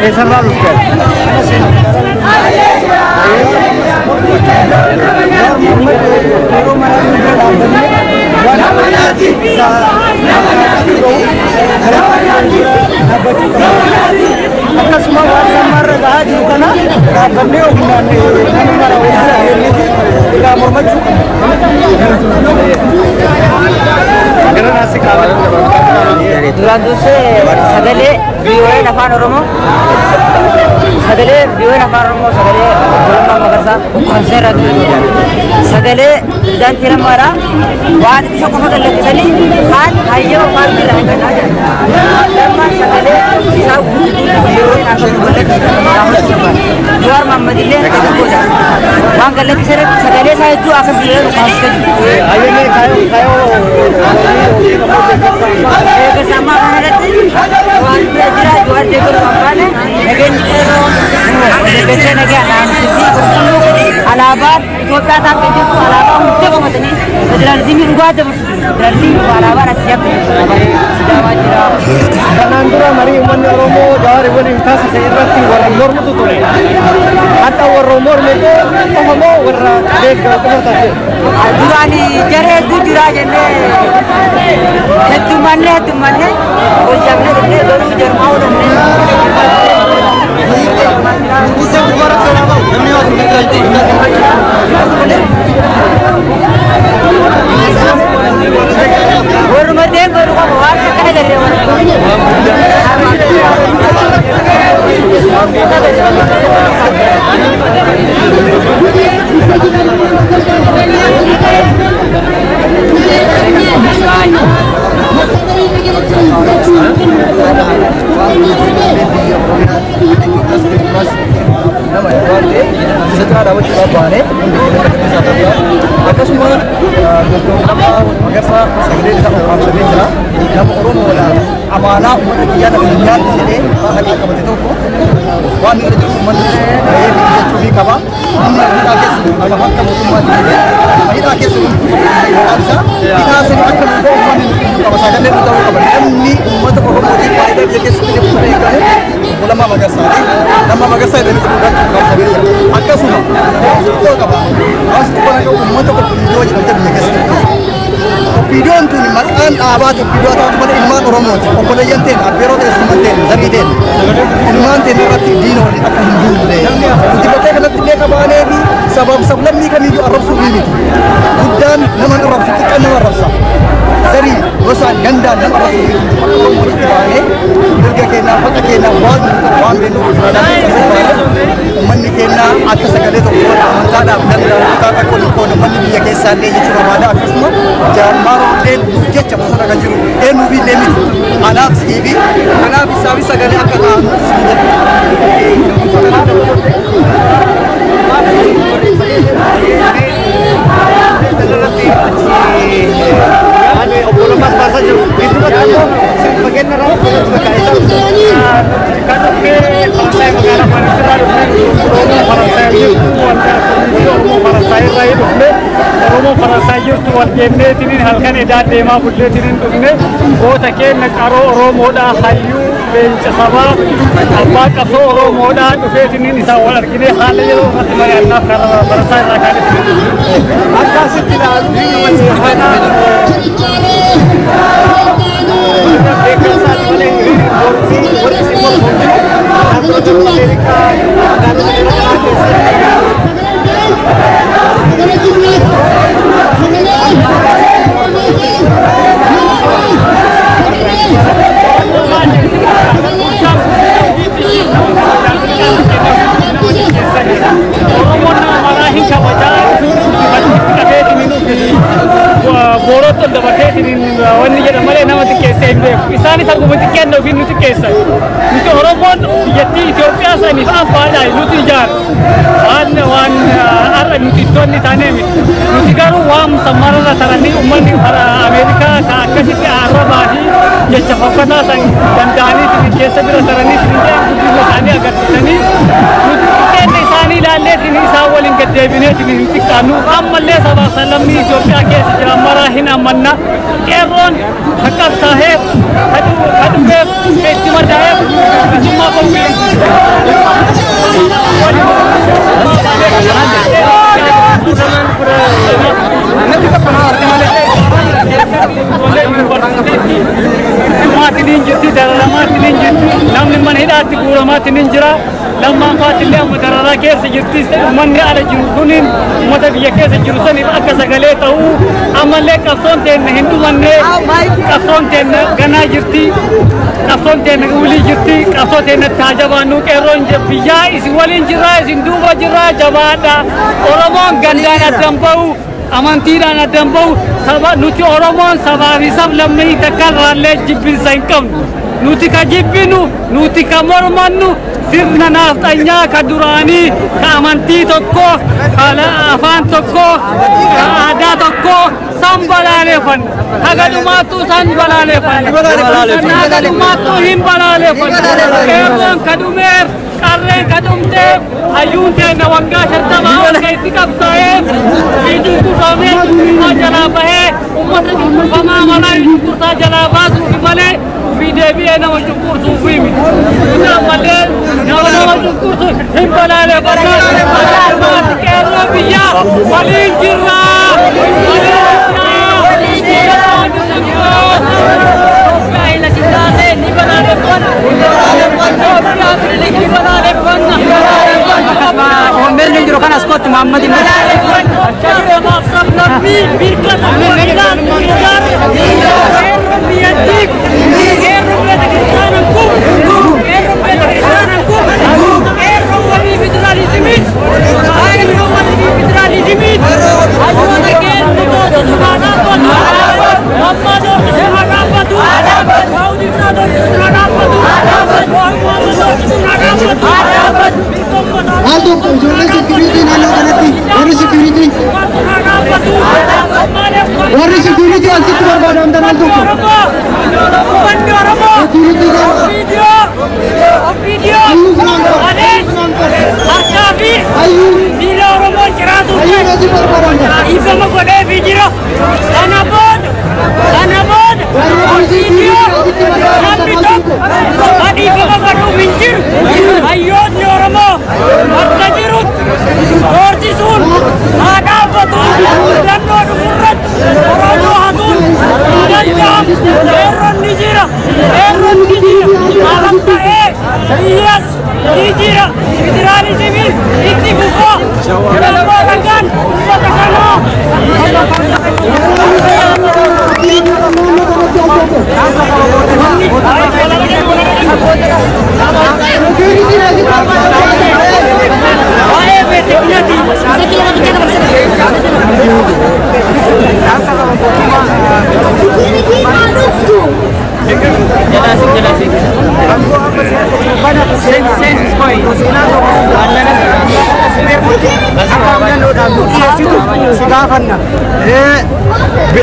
Eserler ülke. Akkasuma waan namarra gahaa jiru kana dhaabbannee humnaan nama mara walitti irraa mormachuu duraan dursee sagalee biyyoon afaan Oromoo sagalee Obbolummaa Magarsaa konseera sagalee pirezidaantii Lammaadha waan isa qofa kallattisanii kaan hayyama paartii hangannaa jira lammaan sagalee isaa biyyoon afaan kallattisan Jawaar Mohaammed illee godha waan kallattisanitti sagalee isaa hedduu akka biyyoon kaasisan bersama kanarratti waan jira Jawaar deeggaru qabaane nageenyi dheeroo beekee nagaa naamsisii qulqulluu alaabaan Itoophiyaa taatee jirtu alaabaa hundee qabatanii federaalizimii dhugaa dabarsu federaalizimii alaabaan as jabbe sidaamaa jira. Kanaan dura marii uummanni Oromoo Jawaar waliin taasise irratti warra mormutu ture. Hatta warra mormutu qofa moo warra deeggaru qofa taate? Duraan jaree hedduu jira jennee heddummaannee hojjannee jennee garuu jarmaa oolannee. Bisa bubar selama demi waktu kerja. Baru merdeka baru kamu warna kayak dari orang. Setelah dapat jawabannya, maka semua Magarsaa sagalee isaa qaamsamee jira. Nama Oromoodhaan amaanaa uummata biyyaa nageenyaatti jedhee haqa qabate tokko waan irra jiru uummanni bahee jechuu fi qaba. Inni hidhaa keessa lafa akka mootummaatti jedhee hidhaa keessa hidhaa sanii akka nu bahu uummanni qaba. Sagalee nu ta'uu qaba. Namni uummata Oromootiif faayidaa biyya keessatti deemuu eegale Obbolummaa Magarsaati. Nama Magarsaa jedhanii fudhatu qaamsamee jira. Akkasuma tokko qaba. Hawaasni tokko nagaa uummata Opiidiyoo jedhamte biyya keessatti. Opiidiyoon tuni maqaan dhaabaa Opiidiyoo ta'uu malee ilmaan Oromooti. Obboleeyyan ta'een abbeeroo teessuma ta'een zarii ta'een ilmaan ta'een irratti diina waliin akka hin duulle. Nuti bakkee kanatti illee qabaanee fi sablammii kamiyyuu arrabsuu fi miti. Guddaan nama arrabsu xiqqaan nama arrabsa. Zarii gosaan gandaan nama arrabsuu fi miti. Oromooti qabaanee mirga keenyaa faqa keenyaa waan beennuuf uummanni keenyaa akka sagalee tokko amantaadhaaf danda'an kutaa akka waliin qoodne uummanni biyya keessaa illee jechuu barbaada. Akkasuma jaarmaarooleen jecha bosona kan jiru eenyuuf illee miti. Anaaf siifi kanaaf isaafis sagalee akka ta'an Obbolummaas baasaa jiru. Biddumatti ammoo fageenya irraa magaalaa Manisirraa Oromoo Faransaay jirtu Oromoo Faransaay irraa dhufne Oromoo Faransaay jirtu wal geemneetiin halkan edaa deemaa bulleetiin dhufne goota keenya qaroo Oromoodhaa hayyuu leenca sabaa abbaa qabsoo Oromoodhaa dhufeetiin isaa wal argine haala yeroo irratti magaalaa Faransaay irraa kaanee akkasitti Borotto da bakkeetiin wanni jedhamee namatti keessa hin beeku. Isaanis argumatti kenna ofii nuti keessa. Nuti Oromoon biyyattii Itoophiyaa saniif affaadhaa nuti ijaaru. Waan har'a nuti iddoonni taanee miti. Nuti garuu waan sammararra taranii uummanni Ameerikaa ka akkasitti arrabaa fi jecha fakkataa san danda'anii keessa bira taranii guddina isaanii agarsiisanii nuti kenna isaanii ilaalleetiin isaan waliin gaddeebineetiin nuti qaannu ammallee sabaaf sablammii Itoophiyaa keessa jiran maraa hin amanna. Qeerroon akka taa'ee kadhubeef itti madaa'eef bilisummaa qophiin تنين جرتي دررما تنين جرتي نام من هنا تقول ما تنين جرا لما فات اللي أم دررا كيس جرتي من على جنودين متى بيكيس جنودين أكثر سجلته أمال لك أصلا تين هندو من أصلا تين غنا جرتي أصلا تين أولي جرتي أصلا تين تاجبانو كيرون جبيا إسوالين جرا إسندوبا جرا جبادا أورمان غندانا تنبو amantiidhaan addan bahu saba nuti Oromoon sabaa fi sab-lammii takka irraallee jibbinsa hin qabnu nuti ka jibbinu nuti ka mormannu sirna nafxanyaa ka duraanii ka amantii tokko ka afaan tokko ka aadaa tokko san balaaleeffanna haga dhumaattuu san balaaleeffanna haga dhumaattuu hin balaaleeffanna qeerroon ka dhumeef qarreen ka dhumteef hayyuun teenna waggaa 50 ol itti qabsaa'eef biyyi kuufamee dhufaa jalaa bahee uummata dhuunfamaa malaa dhufaa jalaa baasuufi malee fi deebi'ee nama cunqursuufi miti. Malee nama cunqursu hin balaaleeffannaa qeerroo biyyaa waliin jirraa waliin jirraa Ila Siddase ni balaaleeffanna ni balaaleeffanna Omer ni jiru kan askot Muhammad ibn Nabi birkat Milan bijar biyatik kerumbetakristananku wali federalismit wali federalismit ajuana ken to subhana Muhammad subhanapatu Saudi subhanapatu Aldo, jole security nalo kanati. Wari security. Wari security ansi tu berbada amdan Aldo. Security video. Ades. Arkafi. Bila Oromo ceratu. Isa makode video. Anabod. Video. Nabitok. Adi makadu minjir. Ayod ni Oromo. Markajirut. Orjisun. Ada betul. Dan doa Oromo hatun. Jam. Erron nijira. Alam tahe. Yes. Nijira. Federalism. Ikti buka. Kenapa kan? Sakasano.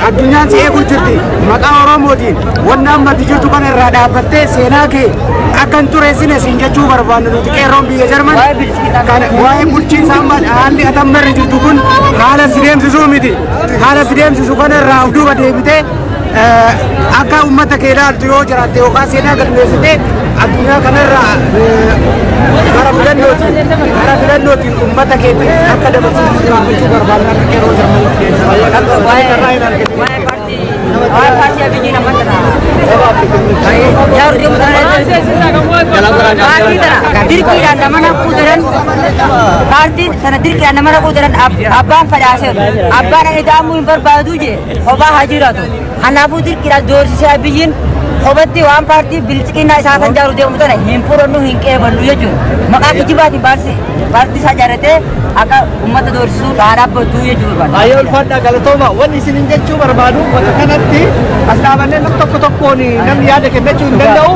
Adunyaan si eegu jirti maqaa Oromootiin wanna ammatti jirtu kana irraa dhaabbattee seenaa kee akkan tureessine siin jechuu barbaannu nuti qeerroon biyya Jarman waa'ee bulchiinsa amma haalli atammarri jirtu kun haala si deemsisuu miti haala si deemsisu kana irraa of duuba deebitee akka uummata kee ilaaltu yoo jiraatte yookaan seenaa galmeessitee addunyaa kanarraa gara filannootiin uummata keetti akka dabarsiisu jiraachuu barbaanna akka qeerroo Jarman parti abiji nama dirki dan nama kudaran parti sana dirki dan nama kudaran abang fadase abang yang damu berbadu je hoba hajiratu hanabu dirki dan dorsi abijin hobati wan parti bilcikina isasan jaru dia mutana himpuronu hinke balu ya jun maka kijibati parti saja rete aka umat dorsu darab batu ya jur ban ayo fadda galatoma wani sinin jechu berbadu wata kanatti asabane nak tokko ni nam yaade ke mechu dandau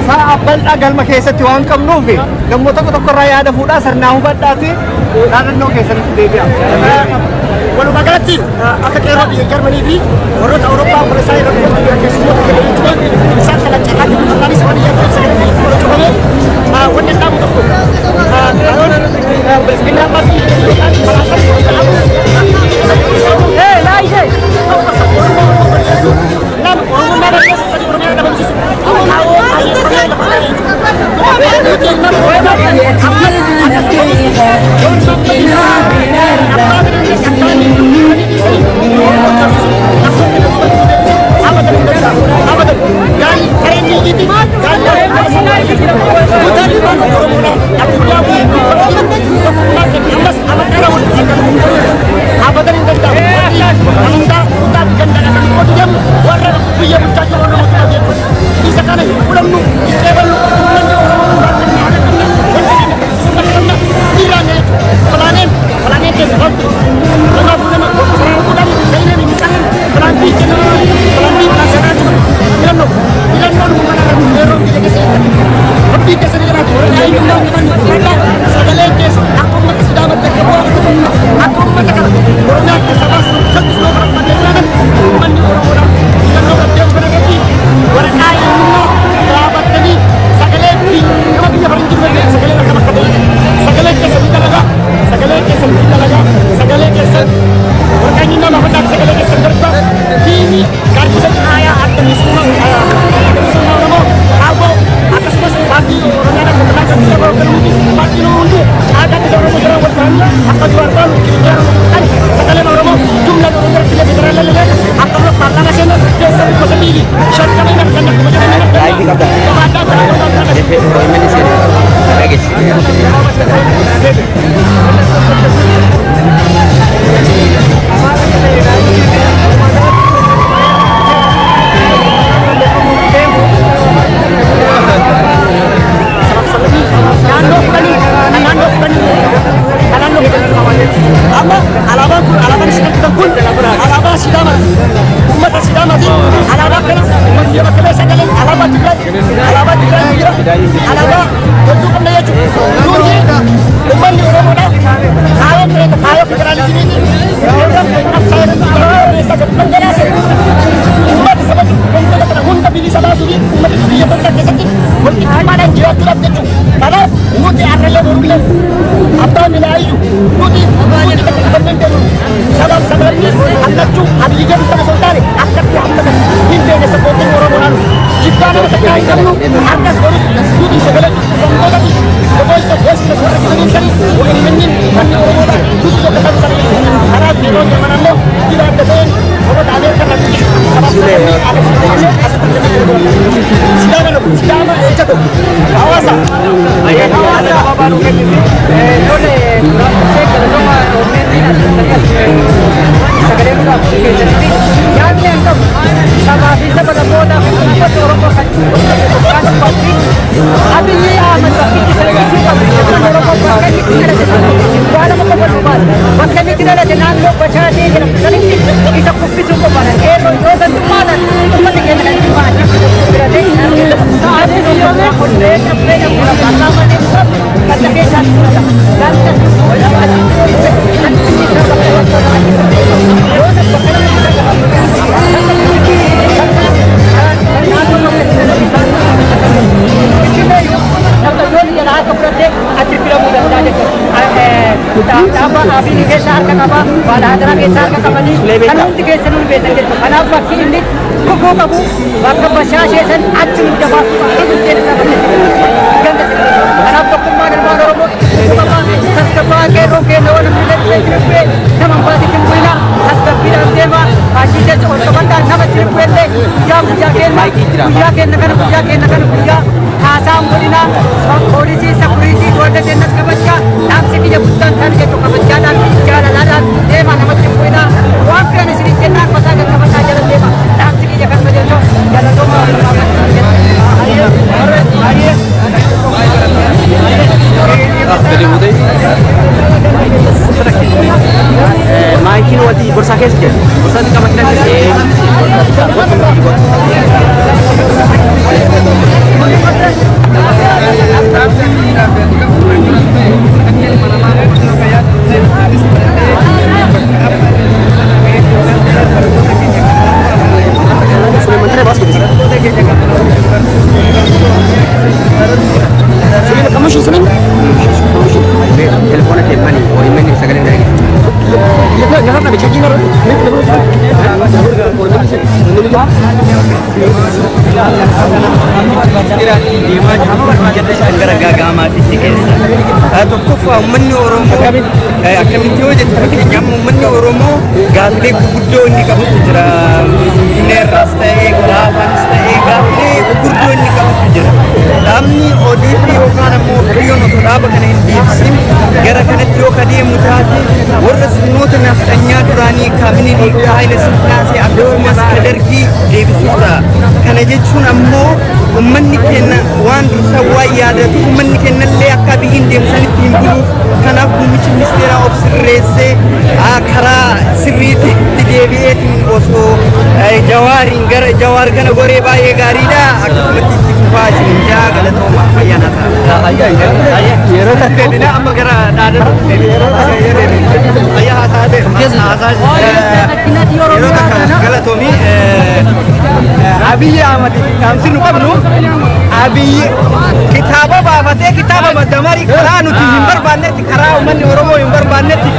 sa abal agal ma keessatti waan qabnuufi nammo tokko ra yaada fuudha sarnaa hubadhaati naannoo keessatti deebi'a walumaa galatti akka qeerroo biyya Jarmanii fi warroota Awurooppaa poolisaa irratti keessummoota isaan kana caqaatti kutuudhaanis waan iyyatti sagalee fudhachuu malee wanni dhaabu tokko bilisummaa paartii laayisee nama oromummaa keessatti oromiyaa dabalchiisu Abi Ahmad kamsin qabnu abi kitaba baafate kitaba madamari qaraanu timbar baannetti qaraa ummanni oromoo hin barbaannetti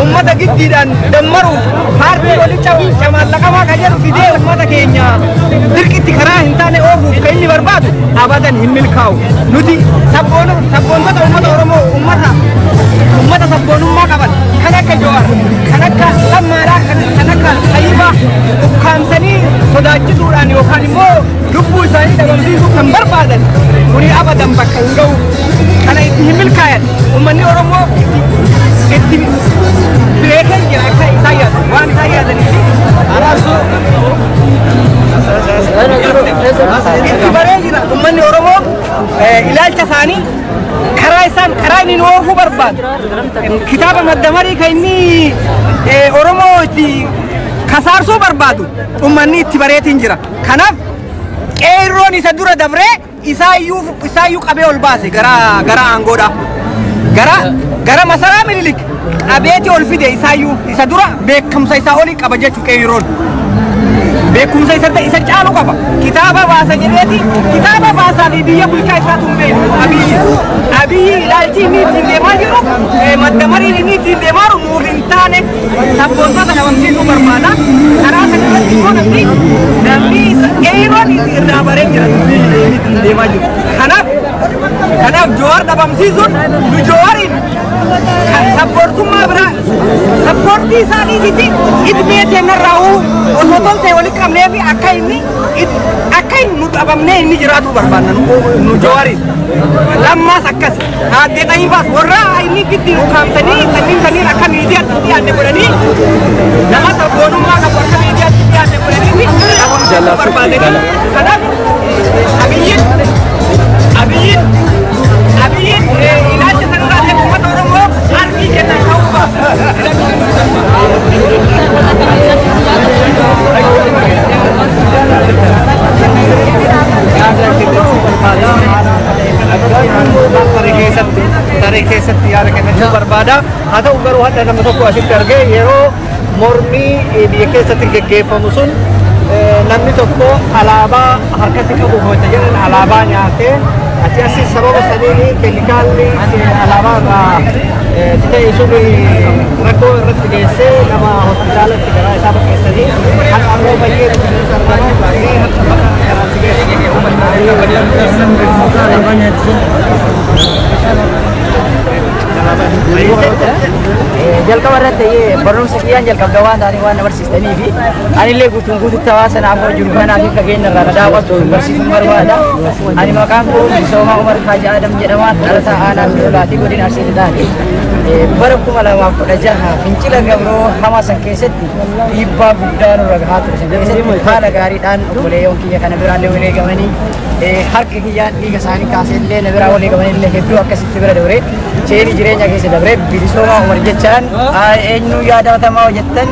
ummata giddiidhaan dammaru paartii walicha camallaqamaa ka jedhu fidee ummata keenya dirqitti karaa hin taane oofuuf ka inni barbaadu abadan hin milkaa'u nuti sabboontota ummata oromoo ummata sabboonummaa qaban kan akka Jowaar kan akka Lammaadhaa kan akka Tayyibaa ukkaamsanii sodaachisuudhaan yookaan immoo lubbuu isaanii dhabamsiisuu kan barbaadan kuni abadan bakka hin ga'u kana itti hin milkaa'an ummanni Oromoo itti beekan jira akka isaa yaadu waan isaa yaadaniif araasu itti baree jira ummanni Oromoo ilaalcha isaanii karaa inni oofuu barbaadu kitaaba Maddamarii kan inni Oromoo itti kasaarsuu barbaadu ummanni itti bareetiin jira kanaaf qeerroon isa dura dabree isaayyuu qabee ol baase gara aangoodha gara masaraa Minilik qabeeti ol fide isaayyuu isa dura beekumsa isaa olii qaba jechuu qeerroon beekumsa isa caalu qaba kitaaba baasa jedheeti kitaaba baasaa fi biyya bulchaa isaa tumbee abiyyi ilaalchi inni ittiin deemaa jiru Maddamariin inni ittiin deemaa jiru nuuf hin taane sabboontoota dhabamsiisuu barbaada karaa sanarratti immoo namni qeerroon irraa baree jira ittiin deemaa jiru kanaaf Jowaar dhabamsiisuun nu Jowaariin sabboortummaa biraa sabboortii isaaniititti idmee teennarraa osoo toltee walitti qabnee fi akka inni nu dhabamnee inni jiraatu barbaanna nu Jowaariin lammaas akkas addee Xayyibaas warra inni giddii ukkaamsanii kanneen akka miidiyaatti dhiyaanne godhanii nama sabboonummaa qabu akka miidiyaatti dhiyaanne godhanii fi dhabamsiisuu barbaadanii kanaaf abiyyiin ilaalcha sanarraa uummata Oromoo harkii kennan ta'uu baasa. Tarii keessatti yaada kennachuu barbaada. Haa ta'u garuu hadda nama tokko asitti argee yeroo mormii biyya keessatti geggeeffamu sun namni tokko alaabaa harkatti qabu hojja jedhan alaabaa nyaatee achi asii sababa sadiini keemikaalli alaabaa ta'e sun rakkoo irratti geessee nama hospitaalatti garaa isaa bakkeessanii kan ammoo baay'ee jalqaba irratti barnoomsa kiyyaan jalqabda waan ta'anii waan na barsiistanii fi anillee guutuun guututti hawaasa naafoo jiru kanaa fi fageenya irraa na daawwatu barsiisuun barbaada. Ani maqaan koo Misoomaa Umar Haji Adam jedhama dhalataa aanaa Miidholaatii godina Arsii Lixaati. Bara 2016 fincila gabroo hamaa san keessatti dhiibbaa guddaa nurra gahaa ture. San keessatti haala gaariidhaan obboleeyyoon kiyya kana biraallee walii gamanii harka kiyyaan dhiiga isaanii kaasellee na biraa walii gamanillee hedduu akkasitti bira dabre ceeni jireenya keessa dabre Bilisoomaa Umar jechaan eenyu yaadatamaa hojjettan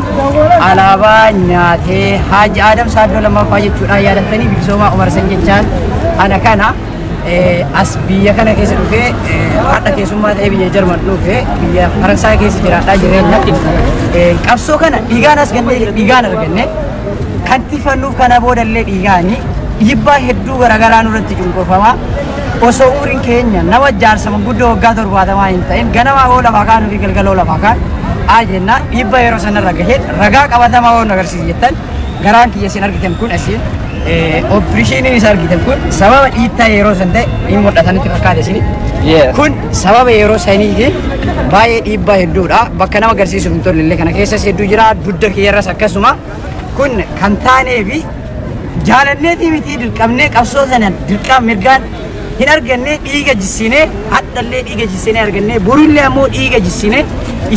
alaabaa nyaatee Haji Adam Saaddoo lammaffaa jechuudhaan yaadattanii Bilisoomaa Umar san jechaan ana kana as biyya kana keessa dhufee hadha keessummaa ta'ee biyya Jarman dhufee biyya Faransaay keessa jiraadhaa jireenya qabsoo kana dhiigaan as gannee dhiigaan arganne kan tifannuuf kana boodallee dhiigaanii dhiibbaa hedduu garaagaraa nurratti cunqurfamaa osoo umriin keenya nama jaarsama guddoo waggaa 70 hin ta'in ganamaa oo lafaa kaanuu fi galgaloo lafaa kaan jenna dhiibbaa yeroo sanarra gahee ragaa qabatamaa oo agarsiisa jettan garaan kiyya isin argitan kun asiin opereeshiniin isa argitan kun sababa dhiittaa yeroo san ta'e hin mul'atanitti fakkaate isin kun sababa yeroo saniitiin baay'ee dhiibbaa hedduudha bakka nama agarsiisuuf hin tolle kana keessas hedduu jira dudda kiyyarras akkasuma kun kan taanee fi jaalanneetii miti dirqamnee qabsoo sana dirqama mirgaan hin arganne dhiiga jissinee haddallee dhiiga jissinee arganne borullee ammoo dhiiga jissinee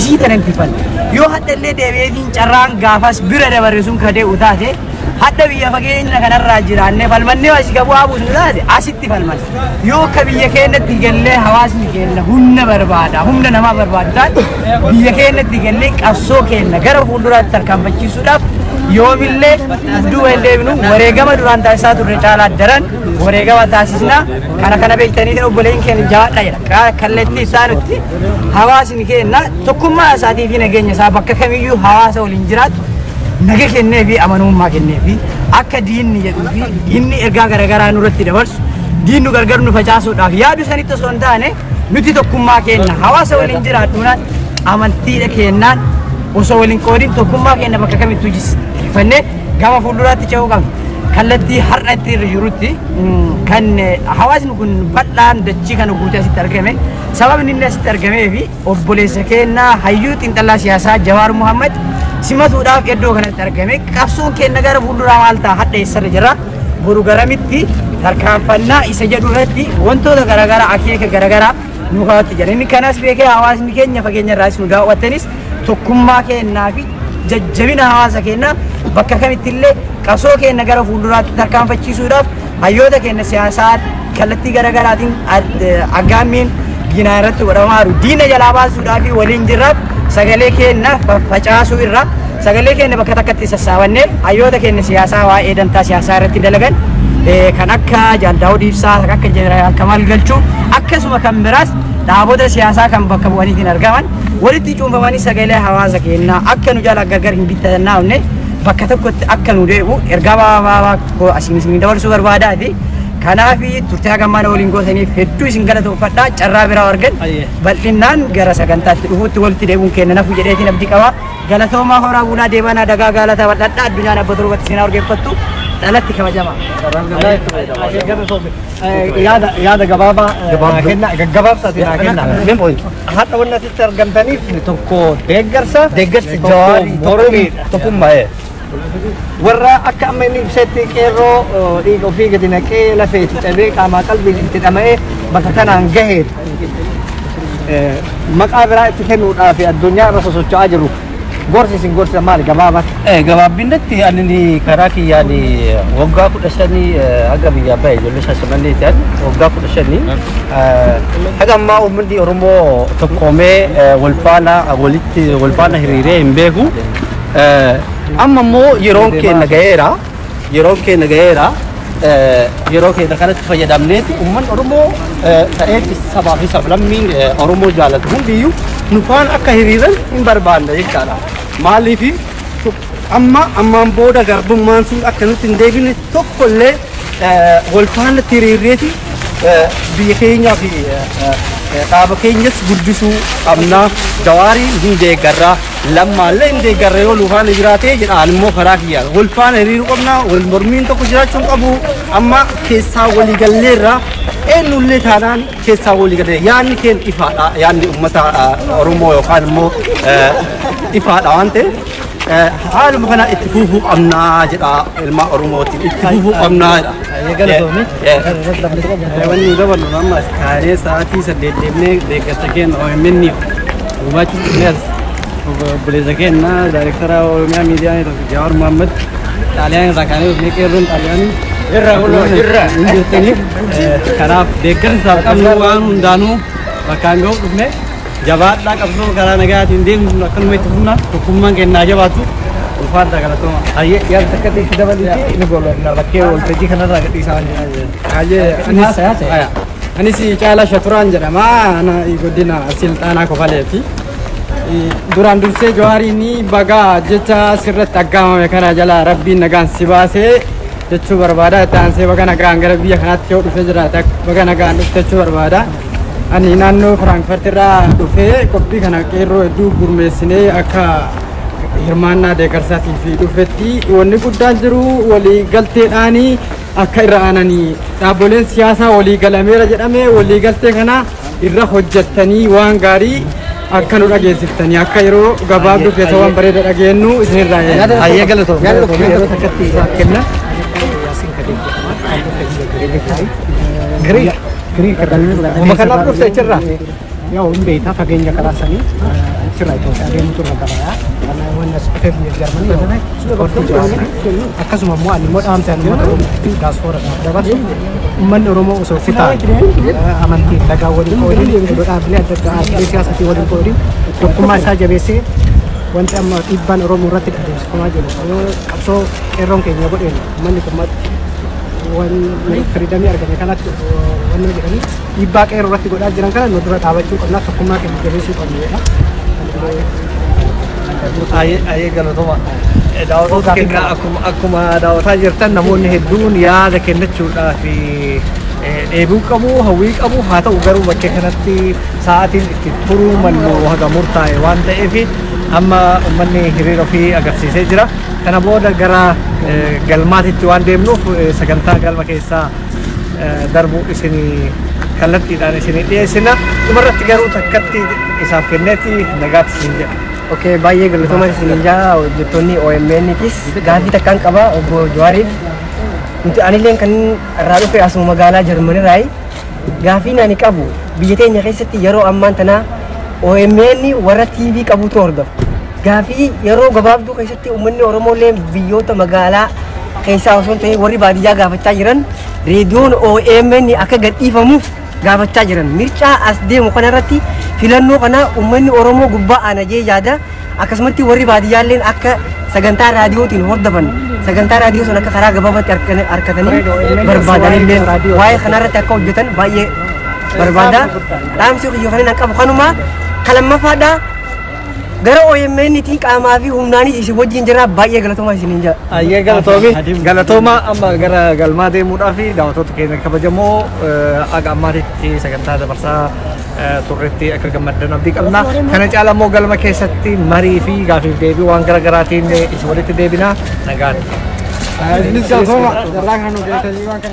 isii tanan tifan yoo haddallee deebi'eetiin carraan gaafas bira dabarre sun kadee utaate hadda biyya fageenya kanarraa jiraanne falmannee asii gabuu haabuus nu taate asitti falman yoo akka biyya keenyatti gallee hawaasni keenya humna barbaada humna namaa barbaadu taate biyya keenyatti gallee qabsoo keenya gara fuulduraatti tarkaanfachiisuudhaaf yoomillee duuba hin deebinu wareegama duraan taasisaa turre caalaa daran wareegama taasisna kana beektaniitiin obboleen keenya jaadha jedha kallattii isaanutti hawaasni keenya tokkummaa isaatii fi nageenya isaa bakka kamiyyuu hawaasa waliin jiraatu naga kennee fi amanummaa kennee fi akka diinni jedhuu fi inni ergaa garaagaraa nurratti dabarsu diinnu gargar nu facaasuudhaaf yaadu sanitti osoo hin taane nuti tokkummaa keenya hawaasa waliin jiraadhuunaan amantiidha kennaan osoo waliin qoodin tokkummaa keenya bakka kamittuu jisifannee gama fuulduraatti ce'uu qabna. Kallattii har'a itti irra jirutti kan hawaasni kun bal'aan dachii kana guutee asitti argame sababni inni asitti argamee fi obboleessa keenya hayyuu xiinxalaa siyaasaa Jawaar Muhammad simatuudhaaf iddoo kanatti argame qabsoon keenya gara fuulduraa maal ta'a hadha eessarra jira boru garamitti tarkaanfannaa isa jedhu irratti wantoota garaagaraa akeeka garaagaraa nu kaa'atti jira. Inni kanas beekee hawaasni keenya fageenya irraas nu daawwattanis tokkummaa keenyaa fi jajjabina hawaasa keenyaa bakka kamitti illee qabsoo keenya gara fuulduraatti tarkaanfachiisuudhaaf hayyoota keenya siyaasaa kallattii garaagaraatiin aggaammiin diinaa irratti godhamaa jiru. Diina jalaa baasuudhaaf waliin jirraaf sagalee keenya facaasuu irraa sagalee keenya bakka takkatti sassaabannee hayyoota keenya siyaasaa waa'ee dantaa siyaasaa irratti dalagan kan akka Jaaldaawud Ibsaa, kan akka Jeneraal Kamaal Galchuu akkasuma kan biraas dhaabota siyaasaa kan bakka bu'aniitiin argaman walitti cuunfamanii sagalee hawaasa keenyaa akka nu jala gargar hin bittannaafne bakka tokkotti akka nu deebi'u ergaa baabaa asiin dabarsuu barbaadaati. Kanaaf turtii hagammaana waliin gootaniif hedduu isin galatoomfadhaa carraa biraa argan bal'inaan gara sagantaatti dhufuutti walitti deebi'uun keenya nafu jedheetiin abdii qaba. Galatoomaa horaa bunaa deebanaa dagaa gaalataa bal'adhaa addunyaan abba torbatti isin argeeffattu dhalatti kabajamaa. Yaada gabaabaa gaggabaabsaati naa kenna. Haadha wanna asitti argamtaniif tokko deeggarsa Jawaarii tokkummaa warra akka amma inni ibsetti qeerroo dhiiga ofii gadi naqee lafee itti cabee qaamaa qalbii itti dhama'ee bakka kanaan gahee maqaa biraa itti kennuudhaaf addunyaa irra sosocho'aa jiru. Gorsi isin gorsa maali gabaabatti? Gabaabinatti ani karaa kiyyaan waggaa 15 haga biyyaa bahe ijoollee Shaashamanneetiin waggaa 15 haga ammaa uummanni Oromoo tokkoomee wal faana hiriiree hin beeku. Amma immoo yeroon keenya gaheera yeroo keenya kanatti fayyadamneeti uummanni Oromoo ta'ee sabaa fi sablammiin Oromoo jaalatu hundiyyuu nu faana akka hiriiran hin barbaanne jechaadha. Maaliif ammaan booda garbummaan sun akka nutti hin deebine tokkollee wal faana hiriirreeti biyya keenyaa fi dhaaba keenyas guddisuu qabna. Jawaarii hin deeggarraa lammaallee hin deeggarra yoo lufaana jiraatee jedhaan immoo karaa kiyyaa wal faana hiriiruu qabna. Wal mormiin tokko jiraachuu qabu. Amma keessaa waliigalleerraa eenyullee taanaan keessaa waliigallee yaadni keenya ifaadha. Yaadni uummata Oromoo yookaan immoo ifaadha waan ta'eef haaluma kana itti fufuu qabnaa jedha ilma Oromootiin itti fufuu qabnaa jedha. Wanni dabalu amma kaaree sa'aatii 8 deemnee deeggarsa keenya OMN gumaachuuf dhiyees obboleessa keenya daayirektara Oromiyaa miidiyaa Jawaar Mohaammed xaaliyaan irraa kaanee dhufnee qeerroon xaaliyaanii irra hojjetaniif kanaaf deeggarsaaf qabnu waan hundaanuu bakkaan ga'uuf dhufne jabaadhaa qabsoo karaa nagaatiin deemnu akkanuma itti fufna tokkummaan kennaa jabaatu ulfaadha galatooma. Hayyee yaada takkatti itti dabalitti inni gololna bakkee waltajjii kanarraa gadhiisaa anis Caalaa Shaturaan jedhama godina Silxaanaa Kofaleeti. Duraan dursee Jawaariin bagaa jecha sirratti aggaamame kana jala rabbiin nagaan si baasee jechuu barbaada. Itti aansee baga nagaan gara biyya kanaatti yoo dhufee jiraate baga nagaan dhufte jechuu barbaada. Ani naannoo Firaankifaart irraa dhufee qophii kana qeerroo hedduu gurmeessinee akka hirmaannaa deeggarsaatii fi dhufetti wanni guddaan jiru walii galteedhaanii akka irra aananii dhaabboleen siyaasaa walii galameera jedhamee walii galtee kana irra hojjettanii waan gaarii akka nu dhageessiftanii akka yeroo gabaabduu keessa waan bareeda dhageenyu isinirraa hayyee galatoom yeroo takkatti kenna Giriik Uma kanaaf dhufte achirraa? yoo hin beektaa fageenya karaa sanii achirraa Itoophiyaa deemutu irra garayaa waan as dhufee biyya Jarmanii akkasuma immoo ani immoo dhaamsa ani uummata diyaaspoora dabarsu uummanni Oromoo osoo kutaa amantiin lagaa waliin qoodiin dhaabbilee adda addaa dhaabbilee siyaasaatii waliin qoodiin tokkummaa isaa jabeessee wanti amma dhiibbaan Oromoo irratti adeemsifamaa jiru qabsoo qeerroon keenya godheen uummanni gammadu waan firiidamii argame kanatti waan jedhanii dhiibbaa qeerroo irratti godhaa jiran kana nu dura dhaabachuu qabna tokkummaa keenya jabeessuu qabna. Ayyee galatooma. Daawwattoota keenya akkuma daawwataa jirtan namoonni hedduun yaada kennachuudhaaf dheebuu qabu hawwii qabu haa ta'u garuu bakkee kanatti sa'aatiin itti turuu mallu haga murtaa'e waan ta'eef amma uummanni hiriira ofii agarsiisee jira. Kana booda gara galmaatitti waan deemnuuf sagantaa galma keessaa darbuu isinii kallattiidhaan isinii dhiyeessina. Dhumarratti garuu takkatti isaaf kenneeti nagaatti isin jedha. Oke, baay'ee galatooma isin jaa hojjettoonni OMN tis gaaffii takkaan qaba obbo Jawaariif Nuti anilleen kan irraa dhufe asuma magaalaa Jarmanirraa gaafiin ani qabu biyya teenya keessatti yeroo ammaan tana OMN warra TV qabutu hordofa. Gaafii yeroo gabaabduu keessatti uummanni Oromoolee biyyoota magaalaa keessaa osoo hin ta'in warri baadiyyaa gaafachaa jiran reediyoon OMN akka gadhiifamuuf gaafachaa jiran. Mircaa as deemu kanarratti filannoo kana uummanni Oromoo gubbaa aanajee yaada. Akkasumatti warri baadiyyaalleen akka sagantaa raadiyootiin hordofan sagantaa raadiyoo sun akka karaa gabaabaatti harkatanii barbaadanillee waa'ee kanarratti akka hojjetan baay'ee barbaada. Dhaamsi yoo kanneen qabu kanuma kalammafaadha. Gara OMN ti qaamaa fi humnaanis isin wajjin jira baay'ee galatoomaa isiniin jira. Ayyee galatooma amma gara galmaa deemuudhaa fi daawwattoota keenya kabajamoo aga ammaatitti sagantaa dabarsaa turretti akka gammaddan abdii qabna. Kana caala immoo galma keessatti marii fi gaafiif deebii waan garaagaraatiin isin walitti deebina nagaan. Ini siapa? Jarang kan udah tadi kan